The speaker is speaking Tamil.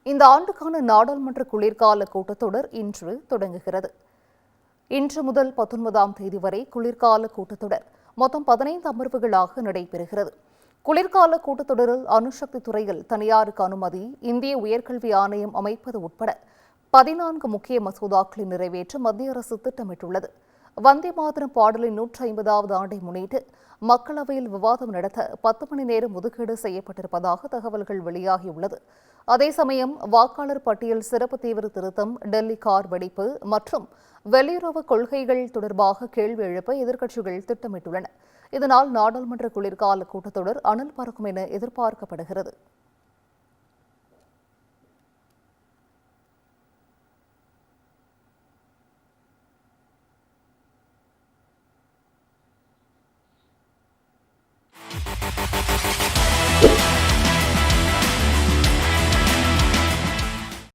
இந்த ஆண்டுக்கான நாடாளுமன்ற குளிர்கால கூட்டத்தொடர் இன்று தொடங்குகிறது. இன்று முதல் 19ஆம் தேதி வரை குளிர்கால கூட்டத்தொடர் மொத்தம் 15 அமர்வுகளாக நடைபெறுகிறது. குளிர்கால கூட்டத்தொடரில் அணுசக்தி துறையில் தனியாருக்கு அனுமதி, இந்திய உயர்கல்வி ஆணையம் அமைப்பது உட்பட 14 முக்கிய மசோதாக்களை நிறைவேற்ற மத்திய அரசு திட்டமிட்டுள்ளது. வந்தே மாதரம் பாடலின் 150வது ஆண்டை முன்னிட்டு மக்களவையில் விவாதம் நடத்த 10 மணி நேரம் ஒதுக்கீடு செய்யப்பட்டிருப்பதாக தகவல்கள் வெளியாகியுள்ளது. அதே சமயம் வாக்காளர் பட்டியல் சிறப்பு தீவிர திருத்தம், டெல்லி கார் வெடிப்பு மற்றும் வெளியுறவு கொள்கைகள் தொடர்பாக கேள்வி எழுப்ப எதிர்க்கட்சிகள் திட்டமிட்டுள்ளன. இதனால் நாடாளுமன்ற குளிர்கால கூட்டத்தொடர் அனல் பறக்கும் என எதிர்பார்க்கப்படுகிறது.